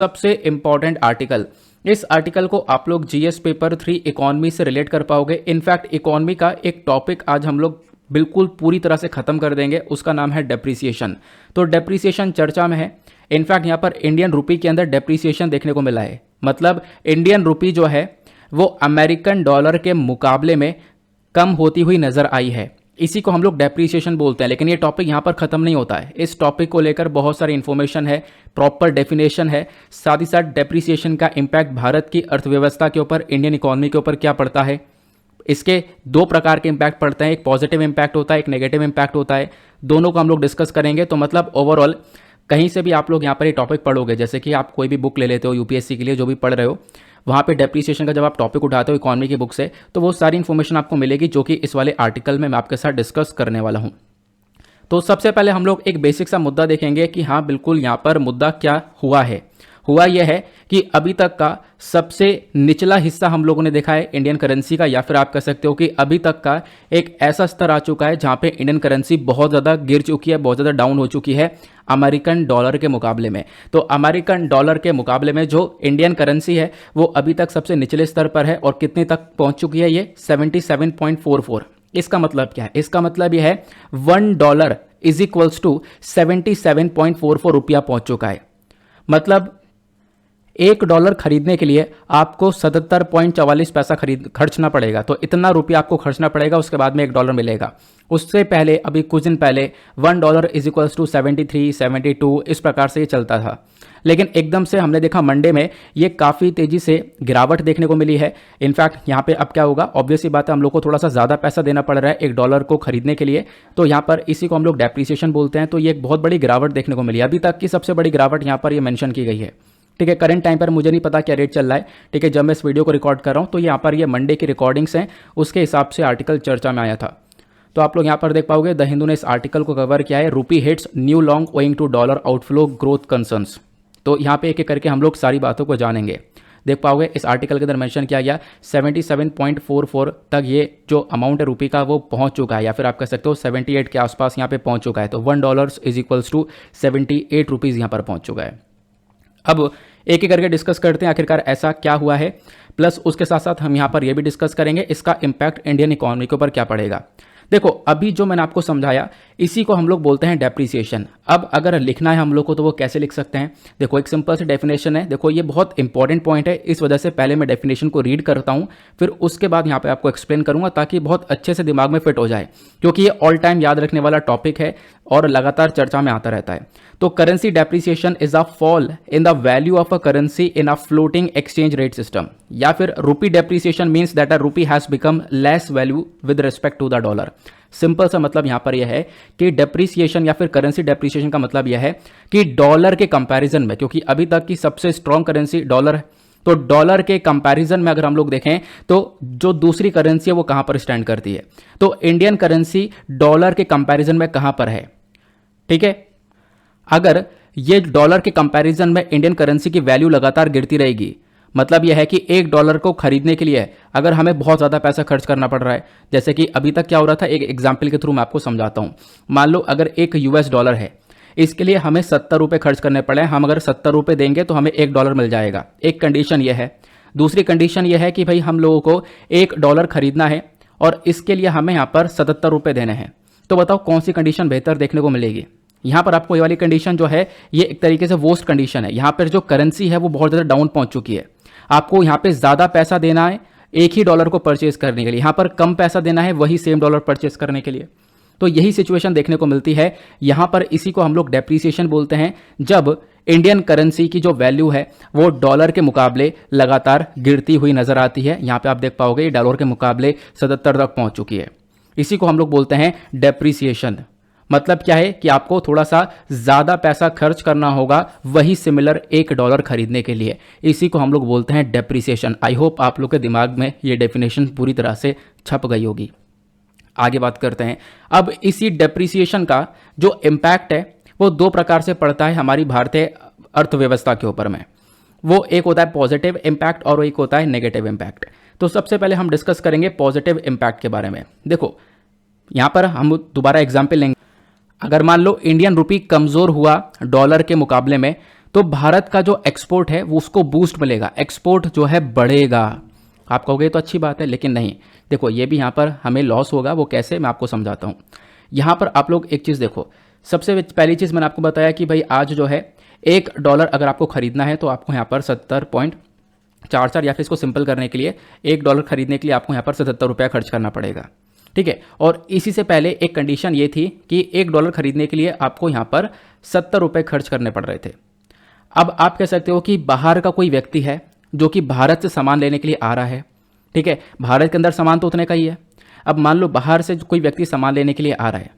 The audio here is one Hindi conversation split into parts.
सबसे इम्पॉर्टेंट आर्टिकल, इस आर्टिकल को आप लोग जीएस पेपर 3 इकोनॉमी से रिलेट कर पाओगे। इनफैक्ट इकोनॉमी का एक टॉपिक आज हम लोग बिल्कुल पूरी तरह से खत्म कर देंगे, उसका नाम है डेप्रिसिएशन। तो डेप्रिसिएशन चर्चा में है। इनफैक्ट यहाँ पर इंडियन रुपी के अंदर डेप्रिसिएशन देखने को मिला है, मतलब इंडियन रुपी जो है वो अमेरिकन डॉलर के मुकाबले में कम होती हुई नजर आई है। इसी को हम लोग डेप्रिसिएशन बोलते हैं। लेकिन ये टॉपिक यहाँ पर खत्म नहीं होता है। इस टॉपिक को लेकर बहुत सारी इन्फॉर्मेशन है, प्रॉपर डेफिनेशन है, साथ ही साथ डेप्रिसिएशन का इम्पैक्ट भारत की अर्थव्यवस्था के ऊपर, इंडियन इकोनॉमी के ऊपर क्या पड़ता है। इसके दो प्रकार के इम्पैक्ट पड़ते हैं, एक पॉजिटिव इम्पैक्ट होता है, एक नेगेटिव इम्पैक्ट होता है। दोनों को हम लोग डिस्कस करेंगे। तो मतलब ओवरऑल कहीं से भी आप लोग यहाँ पर ये टॉपिक पढ़ोगे, जैसे कि आप कोई भी बुक ले लेते हो यूपीएससी के लिए जो भी पढ़ रहे हो, वहाँ पे डेप्रिसिएशन का जब आप टॉपिक उठाते हो इकोनॉमी की बुक से, तो वो सारी इन्फॉर्मेशन आपको मिलेगी जो कि इस वाले आर्टिकल में मैं आपके साथ डिस्कस करने वाला हूँ। तो सबसे पहले हम लोग एक बेसिक सा मुद्दा देखेंगे कि हाँ बिल्कुल यहाँ पर मुद्दा क्या हुआ है। हुआ यह है कि अभी तक का सबसे निचला हिस्सा हम लोगों ने देखा है इंडियन करेंसी का, या फिर आप कह सकते हो कि अभी तक का एक ऐसा स्तर आ चुका है जहाँ पे इंडियन करेंसी बहुत ज़्यादा गिर चुकी है, बहुत ज़्यादा डाउन हो चुकी है अमेरिकन डॉलर के मुकाबले में। तो अमेरिकन डॉलर के मुकाबले में जो इंडियन करेंसी है वो अभी तक सबसे निचले स्तर पर है। और कितने तक पहुंच चुकी है ये? 77.44। इसका मतलब क्या है? इसका मतलब यह है $1 इज इक्वल्स टू 77.44 रुपया पहुंच चुका है। मतलब $1 खरीदने के लिए आपको 77.44 पैसा खर्चना पड़ेगा। तो इतना रुपया आपको खर्चना पड़ेगा, उसके बाद में $1 मिलेगा। उससे पहले अभी कुछ दिन पहले $1 इज इक्वल्स टू 73, 72 इस प्रकार से ये चलता था। लेकिन एकदम से हमने देखा मंडे में ये काफ़ी तेज़ी से गिरावट देखने को मिली है। इनफैक्ट यहाँ पे अब क्या होगा, ऑब्वियस ही बात है, हम लोग को थोड़ा सा ज़्यादा पैसा देना पड़ रहा है $1 को खरीदने के लिए। तो यहाँ पर इसी को हम लोग डेप्रिसिएशन बोलते हैं। तो ये एक बहुत बड़ी गिरावट देखने को मिली, अभी तक की सबसे बड़ी गिरावट यहाँ पर ये मेंशन की गई है। ठीक है, करंट टाइम पर मुझे नहीं पता क्या रेट चल रहा है। ठीक है, जब मैं इस वीडियो को रिकॉर्ड कर रहा हूँ तो यहाँ पर ये मंडे की रिकॉर्डिंग्स हैं, उसके हिसाब से आर्टिकल चर्चा में आया था। तो आप लोग यहाँ पर देख पाओगे द हिंदू ने इस आर्टिकल को कवर किया है, रूपी हिट्स न्यू लॉन्ग owing to dollar outflow growth concerns. तो यहाँ पे एक एक करके हम लोग सारी बातों को जानेंगे। देख पाओगे इस आर्टिकल के अंदर मेंशन किया गया 77.44 तक ये जो अमाउंट है रूपी का वो पहुंच चुका है, या फिर आप कह सकते हो 78 के आसपास यहाँ पे पहुंच चुका है। तो $1 इज इक्वल्स टू 78 रुपीज़ यहाँ पर पहुंच चुका है। अब एक एक करके डिस्कस करते हैं आखिरकार ऐसा क्या हुआ है, प्लस उसके साथ साथ हम यहाँ पर यह भी डिस्कस करेंगे इसका इम्पैक्ट इंडियन इकोनॉमी के ऊपर क्या पड़ेगा। देखो अभी जो मैंने आपको समझाया इसी को हम लोग बोलते हैं डेप्रिसिएशन। अब अगर लिखना है हम लोग को तो वो कैसे लिख सकते हैं? देखो एक सिंपल सी डेफिनेशन है। देखो ये बहुत इंपॉर्टेंट पॉइंट है, इस वजह से पहले मैं डेफिनेशन को रीड करता हूँ, फिर उसके बाद यहाँ पे आपको एक्सप्लेन करूंगा ताकि बहुत अच्छे से दिमाग में फिट हो जाए, क्योंकि ये ऑल टाइम याद रखने वाला टॉपिक है और लगातार चर्चा में आता रहता है। तो currency depreciation is a fall in the value of a currency in a floating exchange rate system, या फिर rupee depreciation means that a rupee has become less value with respect to the dollar. Simple सा मतलब यहां पर यह है कि डेप्रिसिएशन या फिर करेंसी डेप्रिसिएशन का मतलब यह है कि डॉलर के कंपैरिजन में, क्योंकि अभी तक की सबसे स्ट्रॉन्ग करेंसी डॉलर है, तो डॉलर के कंपैरिजन में अगर हम लोग देखें तो जो दूसरी करेंसी है वो कहां पर स्टैंड करती है, तो इंडियन करेंसी डॉलर के कंपैरिजन में कहां पर है। ठीक है, अगर ये डॉलर के कंपैरिजन में इंडियन करेंसी की वैल्यू लगातार गिरती रहेगी, मतलब यह है कि $1 को खरीदने के लिए अगर हमें बहुत ज़्यादा पैसा खर्च करना पड़ रहा है, जैसे कि अभी तक क्या हो रहा था, एक एग्जाम्पल के थ्रू मैं आपको समझाता हूँ। मान लो अगर एक $US है, इसके लिए हमें 70 रुपये खर्च करने पड़े, हम अगर 70 रुपये देंगे तो हमें $1 मिल जाएगा। एक कंडीशन यह है। दूसरी कंडीशन यह है कि भाई हम लोगों को $1 खरीदना है और इसके लिए हमें यहाँ पर 77 रुपये देने हैं। तो बताओ कौन सी कंडीशन बेहतर देखने को मिलेगी? यहाँ पर आपको ये वाली कंडीशन जो है ये एक तरीके से वर्स्ट कंडीशन है। यहाँ पर जो करेंसी है वो बहुत ज़्यादा डाउन पहुँच चुकी है, आपको यहाँ पे ज़्यादा पैसा देना है एक ही डॉलर को परचेज करने के लिए, यहाँ पर कम पैसा देना है वही सेम डॉलर परचेज करने के लिए। तो यही सिचुएशन देखने को मिलती है यहाँ पर। इसी को हम लोग डेप्रिसिएशन बोलते हैं, जब इंडियन करेंसी की जो वैल्यू है वो डॉलर के मुकाबले लगातार गिरती हुई नजर आती है। यहाँ पे आप देख पाओगे ये डॉलर के मुकाबले 77 तक पहुंच चुकी है। इसी को हम लोग बोलते हैं डेप्रिसिएशन। मतलब क्या है कि आपको थोड़ा सा ज़्यादा पैसा खर्च करना होगा वही सिमिलर $1 खरीदने के लिए। इसी को हम लोग बोलते हैं डेप्रिसिएशन। आई होप आप लोग के दिमाग में ये डेफिनेशन पूरी तरह से छप गई होगी। आगे बात करते हैं। अब इसी डेप्रिसिएशन का जो इम्पैक्ट है वो दो प्रकार से पड़ता है हमारी भारतीय अर्थव्यवस्था के ऊपर में। वो एक होता है पॉजिटिव इम्पैक्ट और एक होता है नेगेटिव इम्पैक्ट। तो सबसे पहले हम डिस्कस करेंगे पॉजिटिव इम्पैक्ट के बारे में। देखो यहाँ पर हम दोबारा एग्जाम्पल लेंगे। अगर मान लो इंडियन रुपी कमज़ोर हुआ डॉलर के मुकाबले में, तो भारत का जो एक्सपोर्ट है वो उसको बूस्ट मिलेगा, एक्सपोर्ट जो है बढ़ेगा। आप कहोगे तो अच्छी बात है, लेकिन नहीं। देखो ये भी यहाँ पर हमें लॉस होगा, वो कैसे मैं आपको समझाता हूँ। यहाँ पर आप लोग एक चीज़ देखो, सबसे पहली चीज़ मैंने आपको बताया कि भाई आज जो है $1 अगर आपको खरीदना है तो आपको यहाँ पर 70.44, या फिर इसको सिंपल करने के लिए $1 खरीदने के लिए आपको यहाँ पर 77 रुपया खर्च करना पड़ेगा, ठीक है। और इसी से पहले एक कंडीशन ये थी कि $1 खरीदने के लिए आपको यहाँ पर 70 रुपये खर्च करने पड़ रहे थे। अब आप कह सकते हो कि बाहर का कोई व्यक्ति है जो कि भारत से सामान लेने के लिए आ रहा है, ठीक है, भारत के अंदर सामान तो उतने का ही है। अब मान लो बाहर से कोई व्यक्ति सामान लेने के लिए आ रहा है,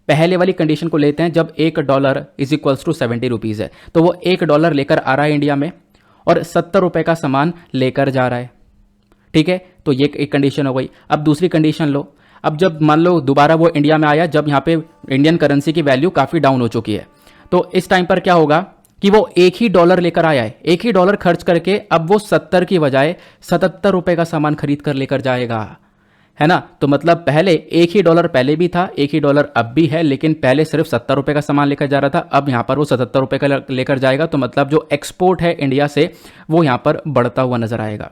पहले वाली कंडीशन को लेते हैं जब $1 = 70 रुपीज़ है, तो वो $1 लेकर आ रहा है इंडिया में और 70 रुपये का सामान लेकर जा रहा है, ठीक है। तो ये एक कंडीशन हो गई। अब दूसरी कंडीशन लो, अब जब मान लो दोबारा वो इंडिया में आया जब यहाँ पे इंडियन करेंसी की वैल्यू काफ़ी डाउन हो चुकी है, तो इस टाइम पर क्या होगा कि वो एक ही डॉलर लेकर आया है, एक ही डॉलर खर्च करके अब वो 70 की बजाय 77 रुपये का सामान खरीद कर लेकर जाएगा, है ना। तो मतलब पहले एक ही डॉलर पहले भी था, एक ही डॉलर अब भी है, लेकिन पहले सिर्फ 70 रुपये का सामान लेकर जा रहा था, अब यहाँ पर वो 77 रुपये का लेकर जाएगा। तो मतलब जो एक्सपोर्ट है इंडिया से वो यहाँ पर बढ़ता हुआ नजर आएगा।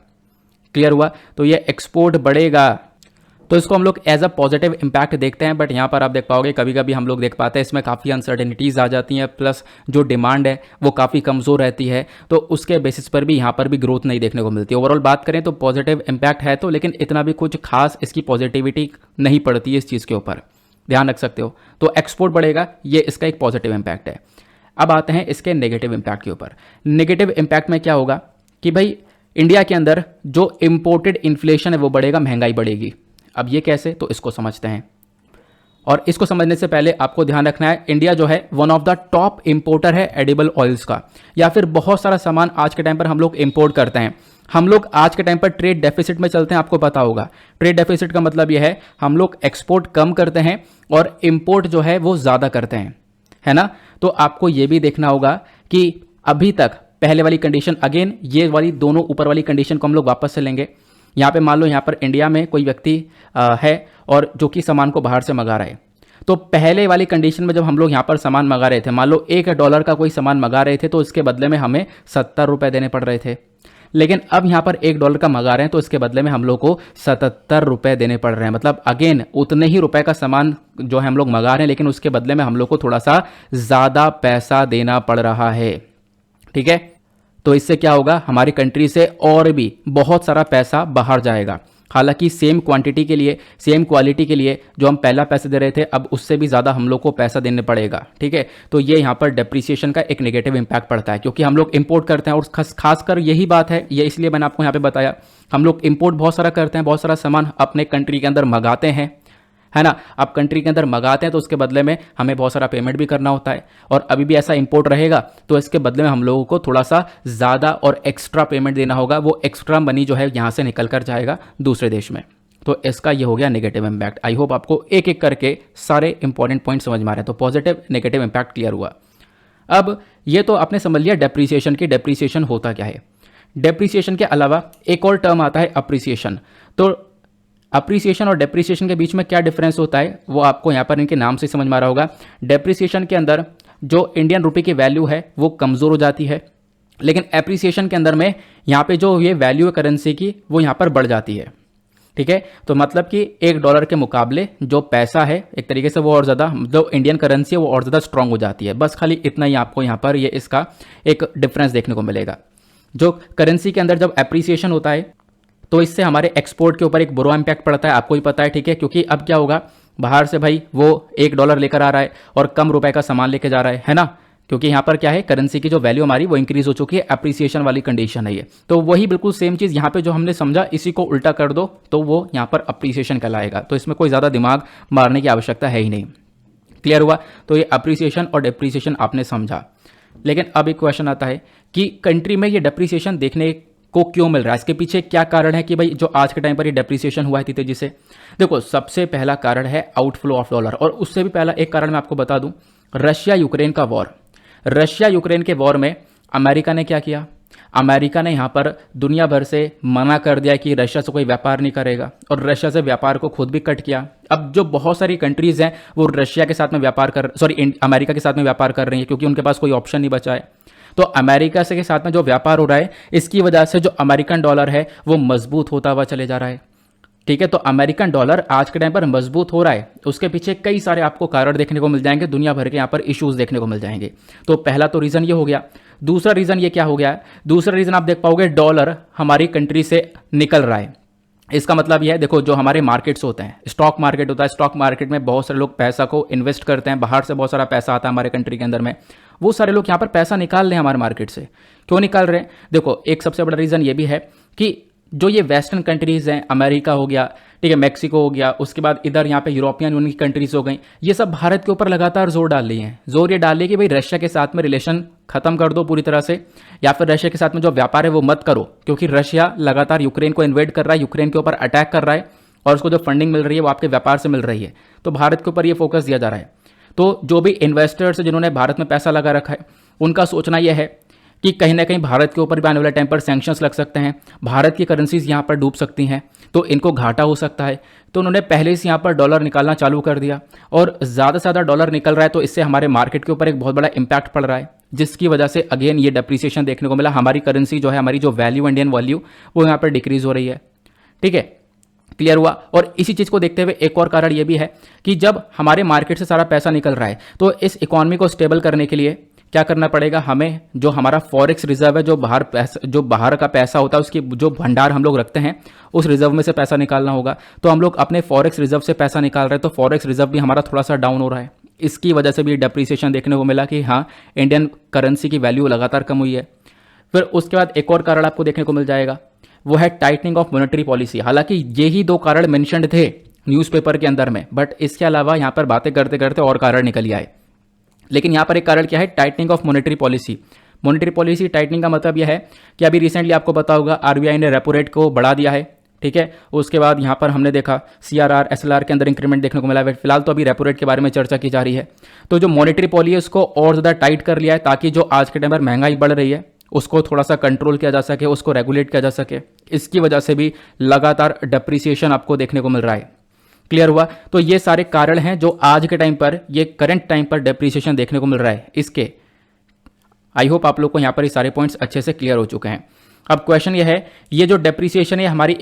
क्लियर हुआ? तो ये एक्सपोर्ट बढ़ेगा, तो इसको हम लोग एज अ पॉजिटिव इंपैक्ट देखते हैं। बट यहाँ पर आप देख पाओगे कभी कभी हम लोग देख पाते हैं इसमें काफ़ी अनसर्टेनिटीज़ आ जाती हैं, प्लस जो डिमांड है वो काफ़ी कमज़ोर रहती है, तो उसके बेसिस पर भी यहाँ पर भी ग्रोथ नहीं देखने को मिलती। ओवरऑल बात करें तो पॉजिटिव इंपैक्ट है तो, लेकिन इतना भी कुछ खास इसकी पॉजिटिविटी नहीं पड़ती है इस चीज़ के ऊपर, ध्यान रख सकते हो। तो एक्सपोर्ट बढ़ेगा, ये इसका एक पॉजिटिव इंपैक्ट है। अब आते हैं इसके नेगेटिव इंपैक्ट के ऊपर। नेगेटिव इंपैक्ट में क्या होगा कि भाई इंडिया के अंदर जो इम्पोर्टेड इन्फ्लेशन है वो बढ़ेगा, महंगाई बढ़ेगी। अब ये कैसे, तो इसको समझते हैं। और इसको समझने से पहले आपको ध्यान रखना है, इंडिया जो है one of the top importer है एडिबल ऑयल्स का, या फिर बहुत सारा सामान आज के टाइम पर हम लोग इंपोर्ट करते हैं। हम लोग आज के टाइम पर ट्रेड डेफिसिट में चलते हैं, आपको पता होगा। ट्रेड डेफिसिट का मतलब यह है हम लोग एक्सपोर्ट कम करते हैं और इंपोर्ट जो है वो ज़्यादा करते हैं, है ना। तो आपको ये भी देखना होगा कि अभी तक पहले वाली कंडीशन, अगेन ये वाली दोनों ऊपर वाली कंडीशन को हम लोग वापस से लेंगे। यहाँ पे मान लो यहाँ पर इंडिया में कोई व्यक्ति है और जो कि सामान को बाहर से मंगा रहा है, तो पहले वाली कंडीशन में जब हम लोग यहाँ पर सामान मंगा रहे थे, मान लो $1 का कोई सामान मंगा रहे थे तो इसके बदले में हमें 70 रुपये देने पड़ रहे थे। लेकिन अब यहाँ पर $1 का मंगा रहे हैं तो इसके बदले में हम लोग को 77 रुपये देने पड़ रहे हैं। मतलब अगेन उतने ही रुपए का सामान जो है हम लोग मंगा रहे हैं, लेकिन उसके बदले में हम लोग को थोड़ा सा ज़्यादा पैसा देना पड़ रहा है, ठीक है। तो इससे क्या होगा, हमारी कंट्री से और भी बहुत सारा पैसा बाहर जाएगा। हालांकि सेम क्वांटिटी के लिए, सेम क्वालिटी के लिए जो हम पहला पैसे दे रहे थे, अब उससे भी ज़्यादा हम लोग को पैसा देने पड़ेगा, ठीक है। तो ये यहाँ पर डेप्रिसिएशन का एक नेगेटिव इंपैक्ट पड़ता है, क्योंकि हम लोग इंपोर्ट करते हैं और खासकर यही बात है, ये इसलिए मैंने आपको यहाँ पे बताया, हम लोग इंपोर्ट बहुत सारा करते हैं, बहुत सारा सामान अपने कंट्री के अंदर मंगाते हैं, है ना। आप कंट्री के अंदर मंगाते हैं तो उसके बदले में हमें बहुत सारा पेमेंट भी करना होता है, और अभी भी ऐसा इंपोर्ट रहेगा तो इसके बदले में हम लोगों को थोड़ा सा ज़्यादा और एक्स्ट्रा पेमेंट देना होगा। वो एक्स्ट्रा मनी जो है यहाँ से निकल कर जाएगा दूसरे देश में। तो इसका ये हो गया नेगेटिव इंपैक्ट। आई होप आपको एक एक करके सारे इंपॉर्टेंट पॉइंट समझ में आ रहे हैं। तो पॉजिटिव नेगेटिव इंपैक्ट क्लियर हुआ। अब ये तो आपने समझ लिया डेप्रिसिएशन की, डेप्रिसिएशन होता क्या है। डेप्रिसिएशन के अलावा एक और टर्म आता है अप्रिसिएशन। तो अप्रिसिएशन और डेप्रिसिएशन के बीच में क्या डिफरेंस होता है वो आपको यहाँ पर इनके नाम से समझ में आ रहा होगा। डेप्रिसिएशन के अंदर जो इंडियन रुपये की वैल्यू है वो कमज़ोर हो जाती है, लेकिन एप्रिसिएशन के अंदर में यहाँ पे जो ये वैल्यू है करेंसी की वो यहाँ पर बढ़ जाती है, ठीक है। तो मतलब कि $1 के मुकाबले जो पैसा है एक तरीके से वो और ज़्यादा, जो इंडियन करेंसी है वो और ज़्यादा स्ट्रांग हो जाती है। बस खाली इतना ही आपको यहाँ पर ये इसका एक डिफरेंस देखने को मिलेगा। जो करेंसी के अंदर जब एप्रिसिएशन होता है तो इससे हमारे एक्सपोर्ट के ऊपर एक बुरा इंपैक्ट पड़ता है, आपको ही पता है, ठीक है। क्योंकि अब क्या होगा, बाहर से भाई वो $1 लेकर आ रहा है और कम रुपए का सामान लेके जा रहा है ना। क्योंकि यहाँ पर क्या है, करेंसी की जो वैल्यू हमारी वो इंक्रीज हो चुकी है, एप्रिसिएशन वाली कंडीशन है ये। तो वही बिल्कुल सेम चीज़ यहाँ पे जो हमने समझा इसी को उल्टा कर दो तो वो यहाँ पर अप्रिसिएशन कहलाएगा। तो इसमें कोई ज़्यादा दिमाग मारने की आवश्यकता है ही नहीं। क्लियर हुआ? तो ये अप्रिसिएशन और डेप्रिसिएशन आपने समझा। लेकिन अब एक क्वेश्चन आता है कि कंट्री में ये डेप्रिसिएशन देखने को क्यों मिल रहा है, इसके पीछे क्या कारण है कि भाई जो आज के टाइम पर ये डेप्रिसिएशन हुआ है इतनी तेजी से। देखो सबसे पहला कारण है आउटफ्लो ऑफ डॉलर, और उससे भी पहला एक कारण मैं आपको बता दूं, रशिया यूक्रेन का वॉर। रशिया यूक्रेन के वॉर में अमेरिका ने क्या किया, अमेरिका ने यहाँ पर दुनिया भर से मना कर दिया कि रशिया से कोई व्यापार नहीं करेगा, और रशिया से व्यापार को खुद भी कट किया। अब जो बहुत सारी कंट्रीज हैं वो रशिया के साथ में अमेरिका के साथ में व्यापार कर रही है, क्योंकि उनके पास कोई ऑप्शन नहीं बचा है। तो अमेरिका से के साथ में जो व्यापार हो रहा है, इसकी वजह से जो अमेरिकन डॉलर है वो मजबूत होता हुआ चले जा रहा है। ठीक है, तो अमेरिकन डॉलर आज के टाइम पर मजबूत हो रहा है, उसके पीछे कई सारे आपको कारण देखने को मिल जाएंगे, दुनिया भर के यहाँ पर इश्यूज देखने को मिल जाएंगे। तो पहला तो रीज़न ये हो गया। दूसरा रीज़न ये क्या हो गया है, दूसरा रीज़न आप देख पाओगे, डॉलर हमारी कंट्री से निकल रहा है। इसका मतलब यह है, देखो जो हमारे मार्केट्स होते हैं, स्टॉक मार्केट होता है, स्टॉक मार्केट में बहुत सारे लोग पैसा को इन्वेस्ट करते हैं, बाहर से बहुत सारा पैसा आता है हमारे कंट्री के अंदर में, वो सारे लोग यहाँ पर पैसा निकाल रहे हैं हमारे मार्केट से। क्यों निकाल रहे हैं? देखो एक सबसे बड़ा रीज़न ये भी है कि जो ये वेस्टर्न कंट्रीज़ हैं, अमेरिका हो गया, ठीक है, मैक्सिको हो गया, उसके बाद इधर यहाँ पे यूरोपियन यूनियन की कंट्रीज़ हो गई, ये सब भारत के ऊपर लगातार जोर डाल रही हैं। जोर ये डाल रही है कि भाई रशिया के साथ में रिलेशन खत्म कर दो पूरी तरह से, या फिर रशिया के साथ में जो व्यापार है वो मत करो, क्योंकि रशिया लगातार यूक्रेन को इन्वेड कर रहा है, यूक्रेन के ऊपर अटैक कर रहा है, और उसको जो फंडिंग मिल रही है वो आपके व्यापार से मिल रही है। तो भारत के ऊपर ये फोकस दिया जा रहा है। तो जो भी इन्वेस्टर्स जिन्होंने भारत में पैसा लगा रखा है, उनका सोचना यह है कि कहीं ना कहीं भारत के ऊपर भी आने वाले टाइम पर सैंक्शंस लग सकते हैं, भारत की करेंसीज यहाँ पर डूब सकती हैं, तो इनको घाटा हो सकता है। तो उन्होंने पहले से यहाँ पर डॉलर निकालना चालू कर दिया, और ज़्यादा से ज़्यादा डॉलर निकल रहा है, तो इससे हमारे मार्केट के ऊपर एक बहुत बड़ा इंपैक्ट पड़ रहा है, जिसकी वजह से अगेन ये डेप्रिसिएशन देखने को मिला। हमारी करेंसी जो है, हमारी जो वैल्यू, इंडियन वैल्यू, वो यहाँ पर डिक्रीज हो रही है। ठीक है, क्लियर हुआ। और इसी चीज़ को देखते हुए एक और कारण ये भी है कि जब हमारे मार्केट से सारा पैसा निकल रहा है, तो इस इकॉनमी को स्टेबल करने के लिए क्या करना पड़ेगा हमें, जो हमारा फॉरेक्स रिजर्व है, जो बाहर का पैसा होता है, उसकी जो भंडार हम लोग रखते हैं, उस रिजर्व में से पैसा निकालना होगा। तो हम लोग अपने फॉरेक्स रिजर्व से पैसा निकाल रहे हैं, तो फॉरेक्स रिजर्व भी हमारा थोड़ा सा डाउन हो रहा है। इसकी वजह से भी डेप्रिसिएशन देखने को मिला कि हाँ, इंडियन करेंसी की वैल्यू लगातार कम हुई है। फिर उसके बाद एक और कारण आपको देखने को मिल जाएगा, वो है टाइटनिंग ऑफ मॉनेटरी पॉलिसी। हालांकि यही दो कारण मेंशन्ड थे न्यूज़पेपर के अंदर में, बट इसके अलावा यहाँ पर बातें करते करते और कारण निकल आए। लेकिन यहाँ पर एक कारण क्या है, tightening of monetary policy. Monetary policy tightening का मतलब यह है कि अभी रिसेंटली आपको पता होगा आरबीआई ने रेपो रेट को बढ़ा दिया है। ठीक है, उसके बाद यहाँ पर हमने देखा सीआरआर, एसएलआर के अंदर इंक्रीमेंट देखने को मिला है। फिलहाल तो अभी रेपो रेट के बारे में चर्चा की जा रही है। तो जो मॉनेटरी पॉलिसी है उसको और ज़्यादा टाइट कर लिया है, ताकि जो आज के टाइम पर महंगाई बढ़ रही है उसको थोड़ा सा कंट्रोल किया जा सके, उसको रेगुलेट किया जा सके। इसकी वजह से भी लगातार डेप्रिसिएशन आपको देखने को मिल रहा है। क्लियर हुआ। तो ये सारे कारण हैं जो आज के टाइम पर, ये करंट टाइम पर डेप्रिसिएशन देखने को मिल रहा है इसके। आई होप आप लोग को यहाँ पर ये सारे पॉइंट्स अच्छे से क्लियर हो चुके हैं। अब क्वेश्चन ये है, ये जो डेप्रिसिएशन है हमारी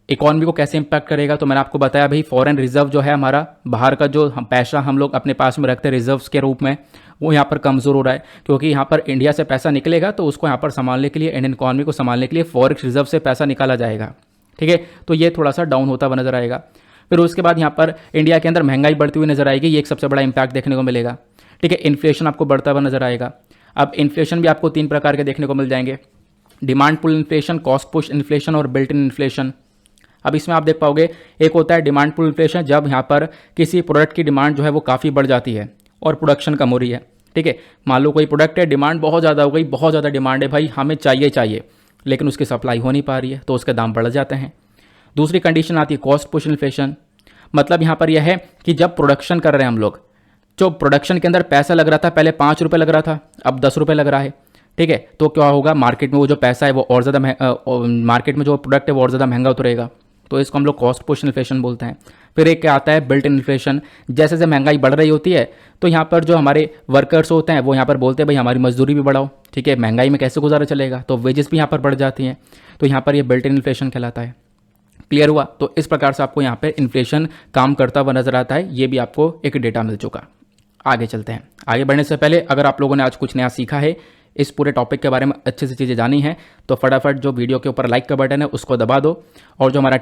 इकॉनमी को कैसे इंपैक्ट करेगा। तो मैंने आपको बताया भाई, फॉरेन रिजर्व जो है हमारा, बाहर का जो पैसा हम लोग अपने पास में रखते हैं रिजर्व्स के रूप में, वो यहाँ पर कमज़ोर हो रहा है, क्योंकि यहाँ पर इंडिया से पैसा निकलेगा तो उसको यहाँ पर संभालने के लिए, इंडियन इकॉनमी को संभालने के लिए फॉरेक्स रिजर्व से पैसा निकाला जाएगा। ठीक है, तो ये थोड़ा सा डाउन होता हुआ नजर आएगा। फिर उसके बाद यहाँ पर इंडिया के अंदर महंगाई बढ़ती हुई नजर आएगी, ये एक सबसे बड़ा इंपैक्ट देखने को मिलेगा। ठीक है, इन्फ्लेशन आपको बढ़ता हुआ नजर आएगा। अब इन्फ्लेशन भी आपको 3 प्रकार के देखने को मिल जाएंगे, demand pull inflation, cost push inflation और बिल्ट इन इन्फ्लेशन। अब इसमें आप देख पाओगे, एक होता है डिमांड पुल इन्फ्लेशन, जब यहाँ पर किसी प्रोडक्ट की डिमांड जो है वो काफ़ी बढ़ जाती है और प्रोडक्शन कम हो रही है। ठीक है, मान लो कोई प्रोडक्ट है, डिमांड बहुत ज़्यादा हो गई, बहुत ज़्यादा डिमांड है भाई, हमें चाहिए, लेकिन उसकी सप्लाई हो नहीं पा रही है, तो उसके दाम बढ़ जाते हैं। दूसरी कंडीशन आती है कॉस्ट पुश इन्फ्लेशन, मतलब यहाँ पर यह है कि जब प्रोडक्शन कर रहे हैं हम लोग, जो प्रोडक्शन के अंदर पैसा लग रहा था, पहले 5 रुपये लग रहा था, अब 10 रुपये लग रहा है। ठीक है, तो क्या होगा, मार्केट में वो जो पैसा है वो और ज़्यादा, मार्केट में जो प्रोडक्ट है वो और ज़्यादा महंगा उतरेगा, तो इसको हम लोग कॉस्ट पुश इन्फ्लेशन बोलते हैं। फिर एक क्या आता है, बिल्ट इन इन्फ्लेशन, जैसे जैसे महंगाई बढ़ रही होती है तो यहाँ पर जो हमारे वर्कर्स होते हैं वो यहाँ पर बोलते हैं भाई हमारी मजदूरी भी बढ़ाओ। ठीक है, महंगाई में कैसे गुजारा चलेगा, तो वेजेस भी यहाँ पर बढ़ जाती हैं, तो यहाँ पर ये बिल्ट इन इन्फ्लेशन कहलाता है। क्लियर हुआ। तो इस प्रकार से आपको यहाँ पे इन्फ्लेशन काम करता हुआ नजर आता है, ये भी आपको एक डेटा मिल चुका। आगे चलते हैं। आगे बढ़ने से पहले अगर आप लोगों ने आज कुछ नया सीखा है, इस पूरे टॉपिक के बारे में अच्छे से चीज़ें जानी हैं, तो फटाफट जो वीडियो के ऊपर लाइक का बटन है उसको दबा दो, और जो हमारा